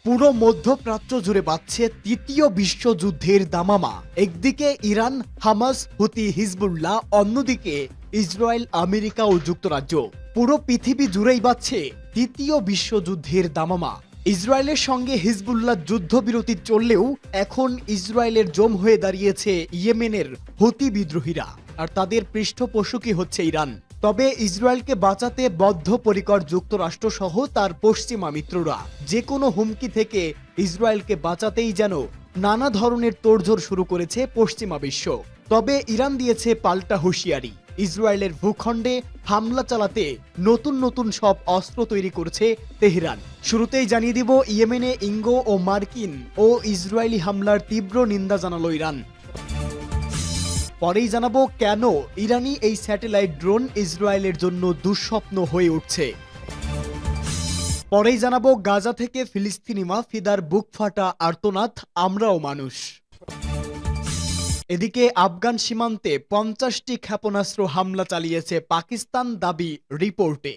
পুরো মধ্যপ্রাচ্য জুড়ে বাজছে তৃতীয় বিশ্বযুদ্ধের দামামা। একদিকে ইরান, হামাস, হুতি, হিজবুল্লাহ, অন্যদিকে ইসরায়েল, আমেরিকা ও যুক্তরাজ্য। পুরো পৃথিবী জুড়েই বাজছে তৃতীয় বিশ্বযুদ্ধের দামামা। ইসরায়েলের সঙ্গে হিজবুল্লাহ যুদ্ধবিরতি চললেও এখন ইসরায়েলের জম হয়ে দাঁড়িয়েছে ইয়েমেনের হুতি বিদ্রোহীরা, আর তাদের পৃষ্ঠপোষকই হচ্ছে ইরান। তবে ইসরায়েলকে বাঁচাতে বদ্ধপরিকর যুক্তরাষ্ট্র সহ তার পশ্চিমা মিত্ররা যে কোনো হুমকি থেকে ইসরায়েলকে বাঁচাতেই যেন নানা ধরনের তোড়জোড় শুরু করেছে পশ্চিমা বিশ্ব। তবে ইরান দিয়েছে পাল্টা হুঁশিয়ারি। ইসরায়েলের ভূখণ্ডে হামলা চালাতে নতুন নতুন সব অস্ত্র তৈরি করছে তেহরান। শুরুতেই জানিয়ে দিব, ইয়েমেনে ইঙ্গো ও মার্কিন ও ইসরায়েলি হামলার তীব্র নিন্দা জানালো ইরান। পরেই জানাবো কেন ইরানি এই স্যাটেলাইট ড্রোন ইসরায়েলের জন্য দুঃস্বপ্ন হয়ে উঠছে। পরেই জানাবো গাজা থেকে ফিলিস্তিনি মাফিদার বুক ফাটা আর্তনাদ, আমরাও মানুষ। এদিকে আফগান সীমান্তে 50টি ক্ষেপণাস্ত্র হামলা চালিয়েছে পাকিস্তান, দাবি রিপোর্টে।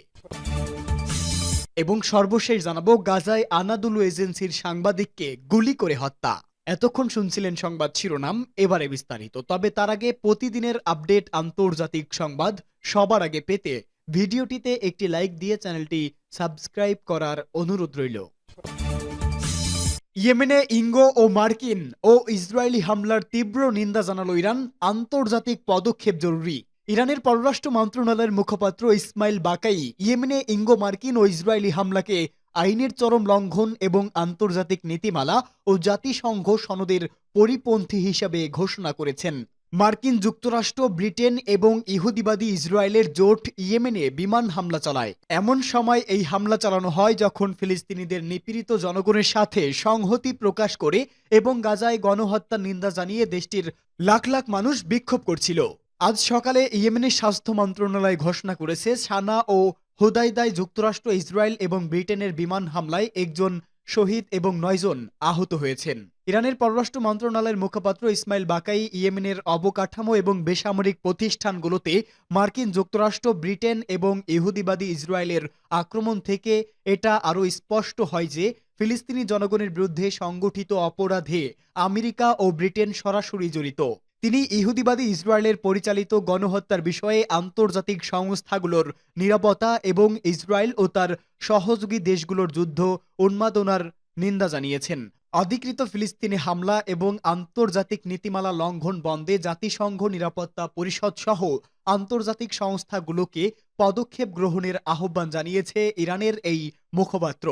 এবং সর্বশেষ জানাবো গাজায় আনাদুলু এজেন্সির সাংবাদিককে গুলি করে হত্যা। এতক্ষণ শুনছিলেন সংবাদ শিরোনাম, এবারে বিস্তারিত। তবে তার আগে প্রতিদিনের আপডেট আন্তর্জাতিক সংবাদ সবার আগে পেতে ভিডিওটিতে একটি লাইক দিয়ে চ্যানেলটি সাবস্ক্রাইব করার অনুরোধ রইল। ইয়েমেনে ইঙ্গো ও মার্কিন ও ইসরায়েলি হামলার তীব্র নিন্দা জানালো ইরান, আন্তর্জাতিক পদক্ষেপ জরুরি। ইরানের পররাষ্ট্র মন্ত্রণালয়ের মুখপাত্র ইসমাইল বাকাই ইয়েমেনে ইঙ্গো, মার্কিন ও ইসরায়েলি হামলাকে আইনের চরম লঙ্ঘন এবং আন্তর্জাতিক নীতিমালা ও জাতিসংঘ সনদের পরিপন্থী হিসাবে ঘোষণা করেছেন। মার্কিন যুক্তরাষ্ট্র, ব্রিটেন এবং ইহুদিবাদী ইসরায়েলের জোট ইয়েমেনে বিমান হামলা চালায়। এমন সময় এই হামলা চালানো হয় যখন ফিলিস্তিনিদের নিপীড়িত জনগণের সাথে সংহতি প্রকাশ করে এবং গাজায় গণহত্যার নিন্দা জানিয়ে দেশটির লাখ লাখ মানুষ বিক্ষোভ করছিল। আজ সকালে ইয়েমেনের স্বাস্থ্য মন্ত্রণালয় ঘোষণা করেছে, সানা ও হুদাইদায় যুক্তরাষ্ট্র, ইসরায়েল এবং ব্রিটেনের বিমান হামলায় একজন শহীদ এবং 9 জন আহত হয়েছেন। ইরানের পররাষ্ট্র মন্ত্রণালয়ের মুখপাত্র ইসমাইল বাকাই ইয়েমেনের অবকাঠামো এবং বেসামরিক প্রতিষ্ঠানগুলোতে মার্কিন যুক্তরাষ্ট্র, ব্রিটেন এবং ইহুদিবাদী ইসরায়েলের আক্রমণ থেকে এটা আরও স্পষ্ট হয় যে ফিলিস্তিনি জনগণের বিরুদ্ধে সংগঠিত অপরাধে আমেরিকা ও ব্রিটেন সরাসরি জড়িত। তিনি ইহুদিবাদী ইসরায়েলের পরিচালিত গণহত্যার বিষয়ে আন্তর্জাতিক সংস্থাগুলোর নীরবতা এবং ইসরায়েল ও তার সহযোগী দেশগুলোর যুদ্ধ উন্মাদনার নিন্দা জানিয়েছেন। অধিকৃত ফিলিস্তিনি হামলা এবং আন্তর্জাতিক নীতিমালা লঙ্ঘন বন্ধে জাতিসংঘ নিরাপত্তা পরিষদ সহ আন্তর্জাতিক সংস্থাগুলোকে পদক্ষেপ গ্রহণের আহ্বান জানিয়েছে ইরানের এই মুখপাত্র।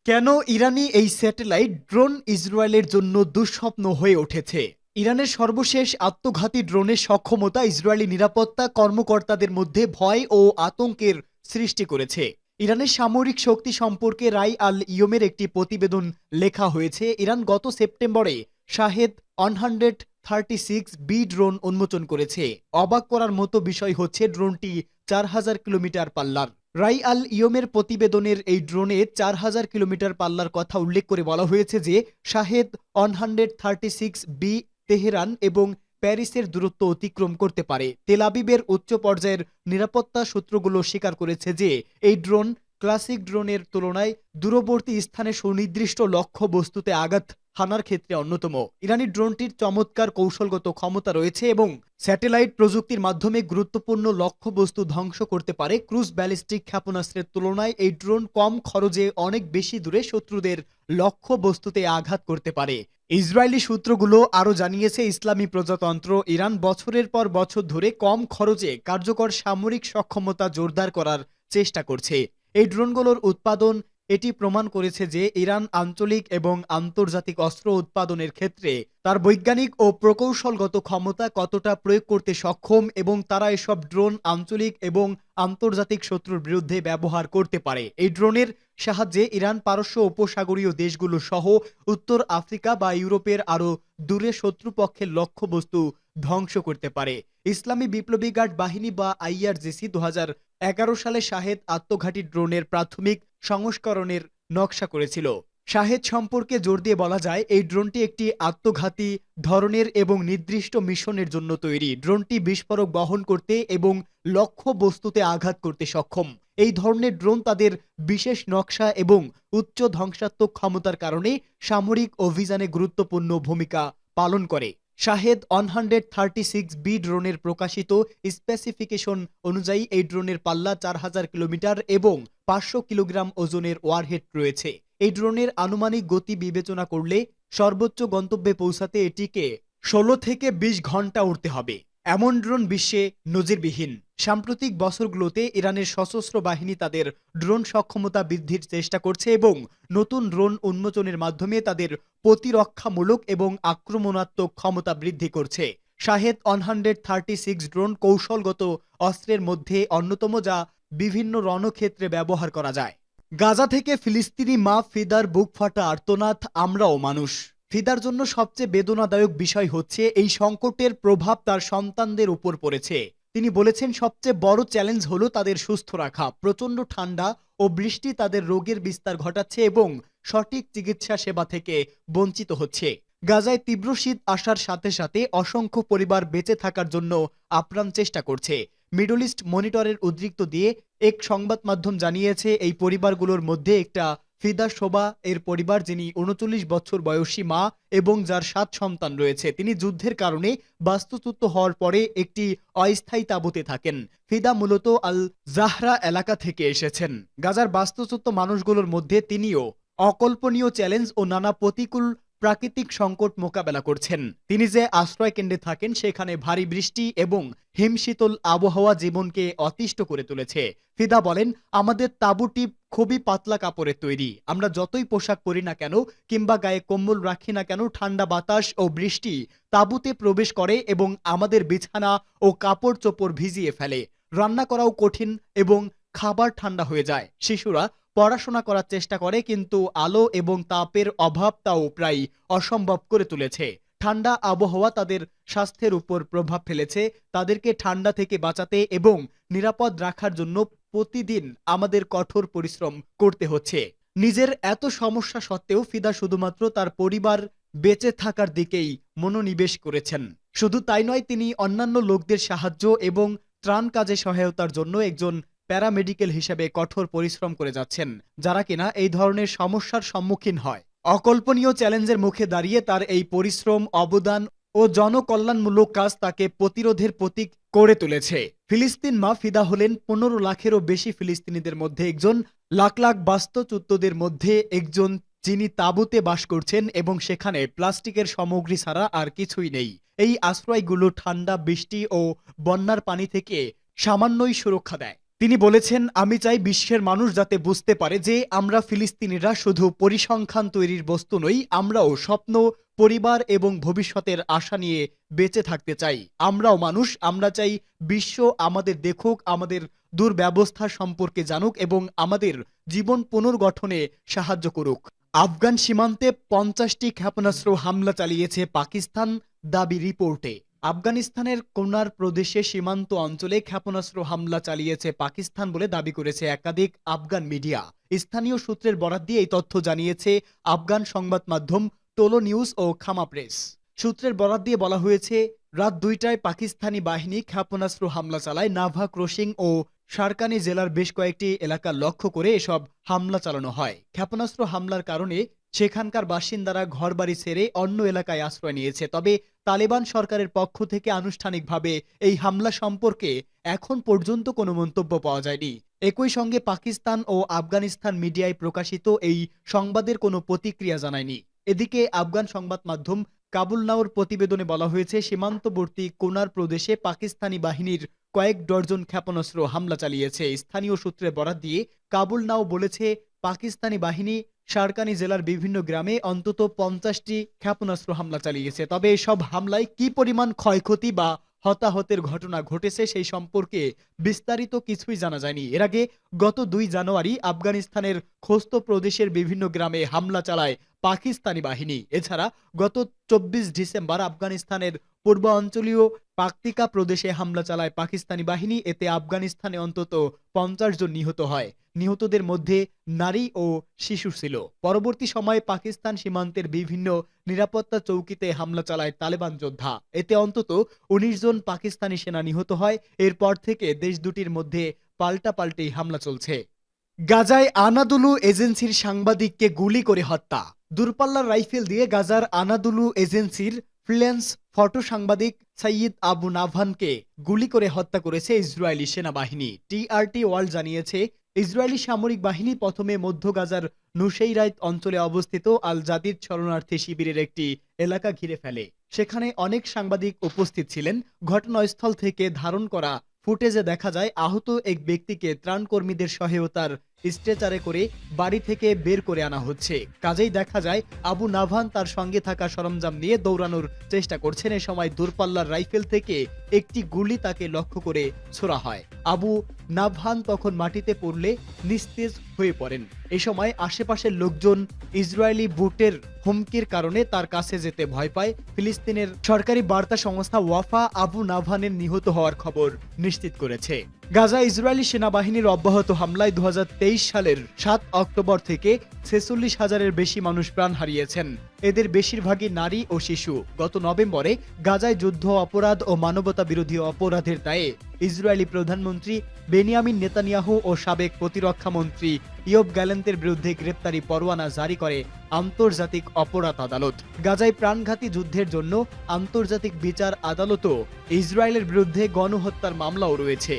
কেন ইরানি এই স্যাটেলাইট ড্রোন ইসরায়েলের জন্য দুঃস্বপ্ন হয়ে উঠেছে? ইরানের সর্বশেষ আত্মঘাতী ড্রোনের সক্ষমতা ইসরায়েলি নিরাপত্তা কর্মকর্তাদের মধ্যে ভয় ও আতঙ্কের সৃষ্টি করেছে। ইরানের সামরিক শক্তি সম্পর্কে রাই আল ইয়মের একটি প্রতিবেদন লেখা হয়েছে। ইরান গত সেপ্টেম্বরে শাহেদ 136B ড্রোন উন্মোচন করেছে। অবাক করার মতো বিষয় হচ্ছে ড্রোনটি 4000 কিলোমিটার পাল্লার। রাই আল ইয়মের প্রতিবেদনের এই ড্রোনে 4000 কিলোমিটার পাল্লার কথা উল্লেখ করে বলা হয়েছে যে শাহেদ 136B তেহরান এবং প্যারিসের দূরত্ব অতিক্রম করতে পারে। তেল আবিবের উচ্চ পর্যায়ের নিরাপত্তা সূত্রগুলো স্বীকার করেছে যে এই ড্রোন ক্লাসিক ড্রোনের তুলনায় দূরবর্তী স্থানে সুনির্দিষ্ট লক্ষ্য বস্তুতে আঘাত হানার ক্ষেত্রে অন্যতম। ইরানি ড্রোনটির চমৎকার কৌশলগত ক্ষমতা রয়েছে এবং স্যাটেলাইট প্রযুক্তির মাধ্যমে গুরুত্বপূর্ণ লক্ষ্যবস্তু ধ্বংস করতে পারে। ক্রুজ ব্যালিস্টিক ক্ষেপণাস্ত্রের তুলনায় এই ড্রোন কম খরচে অনেক বেশি দূরে শত্রুদের লক্ষ্যবস্তুতে আঘাত করতে পারে। ইসরায়েলি সূত্রগুলো আরও জানিয়েছে, ইসলামী প্রজাতন্ত্র ইরান বছরের পর বছর ধরে কম খরচে কার্যকর সামরিক সক্ষমতা জোরদার করার চেষ্টা করছে। এই ড্রোনগুলোর উৎপাদন এটি প্রমাণ করেছে যে ইরান আঞ্চলিক এবং আন্তর্জাতিক অস্ত্র উৎপাদনের ক্ষেত্রে তার বৈজ্ঞানিক ও প্রকৌশলগত ক্ষমতা কতটা প্রয়োগ করতে সক্ষম এবং তারা এসব ড্রোন আঞ্চলিক এবং আন্তর্জাতিক শত্রুর বিরুদ্ধে ব্যবহার করতে পারে। এই ড্রোনের সাহায্যে ইরান পারস্য উপসাগরীয় দেশগুলো সহ উত্তর আফ্রিকা বা ইউরোপের আরও দূরে শত্রুপক্ষের লক্ষ্যবস্তু ধ্বংস করতে পারে। ইসলামী বিপ্লবী গার্ড বাহিনী বা IRGC 2011 সালে শাহেদ আত্মঘাতী ড্রোনের প্রাথমিক সংস্করণের নকশা করেছিল। শাহেদ সম্পর্কে জোর দিয়ে বলা যায়, এই ড্রোনটি একটি আত্মঘাতী ধরনের এবং নির্দিষ্ট মিশনের জন্য তৈরি। ড্রোনটি বিস্ফোরক বহন করতে এবং লক্ষ্য বস্তুতে আঘাত করতে সক্ষম। এই ধরনের ড্রোন তাদের বিশেষ নকশা এবং উচ্চ ধ্বংসাত্মক ক্ষমতার কারণে সামরিক অভিযানে গুরুত্বপূর্ণ ভূমিকা পালন করে। শাহেদ 136B ড্রোনের প্রকাশিত স্পেসিফিকেশন অনুযায়ী এই ড্রোনের পাল্লা 4000 কিলোমিটার এবং 500 কিলোগ্রাম ওজনের ওয়ারহেড রয়েছে। এই ড্রোনের আনুমানিক গতি বিবেচনা করলে সর্বোচ্চ গন্তব্যে পৌঁছাতে এটিকে 16 থেকে 20 ঘন্টা উড়তে হবে। এমন ড্রোন বিশ্বে নজিরবিহীন। সাম্প্রতিক বছরগুলোতে ইরানের সশস্ত্র বাহিনী তাদের ড্রোন সক্ষমতা বৃদ্ধির চেষ্টা করছে এবং নতুন ড্রোন উন্মোচনের মাধ্যমে তাদের প্রতিরক্ষামূলক এবং আক্রমণাত্মক ক্ষমতা বৃদ্ধি করছে। শাহেদ 136 ড্রোন কৌশলগত অস্ত্রের মধ্যে অন্যতম, যা বিভিন্ন রণক্ষেত্রে ব্যবহার করা যায়। গাজা থেকে ফিলিস্তিনি মা ফিদার বুক ফাটা আর্তনাদ, আমরাও মানুষ। ফিদার জন্য সবচেয়ে বেদনাদায়ক বিষয় হচ্ছে এই সংকটের প্রভাব তার সন্তানদের উপর পড়েছে। তিনি বলেছেন, সবচেয়ে বড় চ্যালেঞ্জ হলো তাদের সুস্থ রাখা। প্রচণ্ড ঠান্ডা ও বৃষ্টি তাদের রোগের বিস্তার ঘটাচ্ছে এবং সঠিক চিকিৎসা সেবা থেকে বঞ্চিত হচ্ছে। গাজায় তীব্র শীত আসার সাথে সাথে অসংখ্য পরিবার বেঁচে থাকার জন্য আপ্রাণ চেষ্টা করছে। মিডল ইস্ট মনিটরের উদ্ধৃতি দিয়ে এক সংবাদ মাধ্যম জানিয়েছে, এই পরিবারগুলোর মধ্যে একটা ফিদা শোভা এর পরিবার, যিনি 39 বছর বয়সী মা এবং যার 7 সন্তান রয়েছে। তিনি যুদ্ধের কারণে বাস্তুচ্যুত হওয়ার পরে একটি অস্থায়ী তাঁবুতে থাকেন। ফিদা মূলত আল জাহরা এলাকা থেকে এসেছেন। গাজার বাস্তুচ্যুত মানুষগুলোর মধ্যে তিনিও অকল্পনীয় চ্যালেঞ্জ ও নানা প্রতিকূল প্রাকৃতিক সংকট মোকাবেলা করছেন। তিনি যে আশ্রয় কেন্দ্রে থাকেন সেখানে ভারী বৃষ্টি এবং হিমশীতল আবহাওয়া জীবনকে অতিষ্ঠ করে তুলেছে। ফিদা বলেন, আমাদের তাঁবুটি খুবই পাতলা কাপড়ের তৈরি। আমরা যতই পোশাক পরি না কেন কিংবা গায়ে কম্বল রাখি না কেন, ঠান্ডা বাতাস ও বৃষ্টি তাঁবুতে প্রবেশ করে এবং আমাদের বিছানা ও কাপড় চোপড় ভিজিয়ে ফেলে। রান্না করাও কঠিন এবং খাবার ঠান্ডা হয়ে যায়। শিশুরা পড়াশোনা করার চেষ্টা করে, কিন্তু আলো এবং তাপের অভাব তাও প্রায় অসম্ভব করে তুলেছে। ঠান্ডা আবহাওয়া তাদের স্বাস্থ্যের উপর প্রভাব ফেলেছে। তাদেরকে ঠান্ডা থেকে বাঁচাতে এবং নিরাপদ রাখার জন্য প্রতিদিন আমাদের কঠোর পরিশ্রম করতে হচ্ছে। নিজের এত সমস্যা সত্ত্বেও ফিদা শুধুমাত্র তার পরিবার বেঁচে থাকার দিকেই মনোনিবেশ করেছেন। শুধু তাই নয়, তিনি অন্যান্য লোকদের সাহায্য এবং ত্রাণ কাজে সহায়তার জন্য একজন প্যারামেডিক্যাল হিসেবে কঠোর পরিশ্রম করে যাচ্ছেন, যারা কিনা এই ধরনের সমস্যার সম্মুখীন হয়। অকল্পনীয় চ্যালেঞ্জের মুখে দাঁড়িয়ে তার এই পরিশ্রম, অবদান ও জনকল্যাণমূলক কাজ তাকে প্রতিরোধের প্রতীক করে তুলেছে। ফিলিস্তিন মা ফিদা হলেন 15 লাখেরও বেশি ফিলিস্তিনিদের মধ্যে একজন, লাখ লাখ বাস্তুচ্যুতদের মধ্যে একজন, যিনি তাঁবুতে বাস করছেন এবং সেখানে প্লাস্টিকের সামগ্রী ছাড়া আর কিছুই নেই। এই আশ্রয়গুলো ঠান্ডা, বৃষ্টি ও বন্যার পানি থেকে সামান্যই সুরক্ষা দেয়। তিনি বলেছেন, আমি চাই বিশ্বের মানুষ যাতে বুঝতে পারে যে আমরা ফিলিস্তিনিরা শুধু পরিসংখ্যান তৈরির বস্তু নই, আমরাও স্বপ্ন, পরিবার এবং ভবিষ্যতের আশা নিয়ে বেঁচে থাকতে চাই। আমরাও মানুষ। আমরা চাই বিশ্ব আমাদের দেখুক, আমাদের দুর্ব্যবস্থা সম্পর্কে জানুক এবং আমাদের জীবন পুনর্গঠনে সাহায্য করুক। আফগান সীমান্তে 50টি ক্ষেপণাস্ত্র হামলা চালিয়েছে পাকিস্তান, দাবি রিপোর্টে। আফগানিস্তানের কোনার প্রদেশে সীমান্ত অঞ্চলে ক্ষেপণাস্ত্র হামলা চালিয়েছে পাকিস্তান বলে দাবি করেছে একাধিক আফগান মিডিয়া। স্থানীয় সূত্রের বরাত দিয়ে এই তথ্য জানিয়েছে আফগান সংবাদ মাধ্যম টোলো নিউজ ও খামা প্রেস। সূত্রের বরাত দিয়ে বলা হয়েছে, রাত 2টায় পাকিস্তানি বাহিনী ক্ষেপণাস্ত্র হামলা চালায়। নাভা ক্রসিং ও শারকানি জেলার বেশ কয়েকটি এলাকা লক্ষ্য করে এসব হামলা চালানো হয়। ক্ষেপণাস্ত্র হামলার কারণে সেখানকার বাসিন্দারা ঘরবাড়ি ছেড়ে অন্য এলাকায় আশ্রয় নিয়েছে। তবে তালেবান সরকারের পক্ষ থেকে আনুষ্ঠানিকভাবে এই হামলা সম্পর্কে এখন পর্যন্ত কোনো মন্তব্য পাওয়া যায়নি। একই সঙ্গে পাকিস্তান ও আফগানিস্তান মিডিয়ায় প্রকাশিত এই সংবাদের কোনো প্রতিক্রিয়া জানায়নি। এদিকে আফগান সংবাদ মাধ্যম কাবুল নাওর প্রতিবেদনে বলা হয়েছে, সীমান্তবর্তী কোনার প্রদেশে পাকিস্তানি বাহিনীর কয়েক ডজন ক্ষেপণাস্ত্র হামলা চালিয়েছে। স্থানীয় সূত্রে বরাত দিয়ে কাবুল নাও বলেছে, পাকিস্তানি বাহিনী শারকানি জেলার বিভিন্ন গ্রামে অন্তত 50টি ক্ষেপণাস্ত্র হামলা চালিয়েছে। তবে এসব হামলায় কি পরিমাণ ক্ষয়ক্ষতি বা হতাহতের ঘটনা ঘটেছে সেই সম্পর্কে বিস্তারিত কিছুই জানা যায়নি। এর আগে গত 2 জানুয়ারি আফগানিস্তানের খোস্ত প্রদেশের বিভিন্ন গ্রামে হামলা চালায় পাকিস্তানি বাহিনী। এছাড়া গত 24 ডিসেম্বর আফগানিস্তানের পূর্বাঞ্চলীয় পাকতিকা প্রদেশে হামলা চালায় পাকিস্তানি বাহিনী। এতে আফগানিস্তানে অন্তত 50 জন নিহত হয়। নিহতদের মধ্যে নারী ও শিশু ছিল। পরবর্তী সময়ে পাকিস্তান সীমান্তের বিভিন্ন নিরাপত্তা চৌকিতে হামলা চালায় তালেবান যোদ্ধা। এতে অন্তত 19 জন পাকিস্তানি সেনা নিহত হয়। এরপর থেকে দেশ দুটির মধ্যে পাল্টাপাল্টি হামলা চলছে। গাজায় আনাদুলু এজেন্সির সাংবাদিককে গুলি করে হত্যা। দূরপাল্লার রাইফেল দিয়ে গাজার আনাদুলু এজেন্সির ফ্রিল্যান্স ফটো সাংবাদিক সাইয়িদ আবু নাভানকে গুলি করে হত্যা করেছে ইসরায়েলি সেনাবাহিনী। টিআরটি ওয়ার্ল্ড জানিয়েছে, ইসরায়েলি সামরিক বাহিনী প্রথমে মধ্য গাজার নুসেইরাত অঞ্চলে অবস্থিত আল জাদিদ শরণার্থী শিবিরের একটি এলাকা ঘিরে ফেলে। সেখানে অনেক সাংবাদিক উপস্থিত ছিলেন। ঘটনাস্থল থেকে ধারণ করা ফুটেজে দেখা যায় আহত এক ব্যক্তিকে ত্রাণকর্মীদের সহায়তার স্ট্রেচারে করে বাড়ি থেকে বের করে আনা হচ্ছে। কাজেই দেখা যায় আবু নাভান তার সঙ্গে থাকা সরঞ্জাম নিয়ে দৌড়ানোর চেষ্টা করছেন। এ সময় দূরপাল্লার রাইফেল থেকে একটি গুলি তাকে লক্ষ্য করে ছোড়া হয়। আবু নাভান তখন মাটিতে পড়লে নিস্তেজ হয়ে পড়েন। এ সময় আশেপাশের লোকজন ইসরায়েলি বুটের হুমকির কারণে তার কাছে যেতে ভয় পায়। ফিলিস্তিনের সরকারি বার্তা সংস্থা ওয়াফা আবু নাভানের নিহত হওয়ার খবর নিশ্চিত করেছে। গাজা ইসরায়েলি সেনাবাহিনীর অব্যাহত হামলায় 2023 সালের 7 অক্টোবর থেকে 46,000-এর বেশি মানুষ প্রাণ হারিয়েছেন। এদের বেশিরভাগই নারী ও শিশু। গত নভেম্বরে গাজায় যুদ্ধ অপরাধ ও মানবতা বিরোধী অপরাধের দায়ে ইসরায়েলি প্রধানমন্ত্রী বেনিয়ামিন নেতানিয়াহু ও সাবেক প্রতিরক্ষা মন্ত্রী ইয়োব গ্যালেন্তের বিরুদ্ধে গ্রেপ্তারি পরোয়ানা জারি করে আন্তর্জাতিক অপরাধ আদালত। গাজায় প্রাণঘাতী যুদ্ধের জন্য আন্তর্জাতিক বিচার আদালতও ইসরায়েলের বিরুদ্ধে গণহত্যার মামলাও রয়েছে।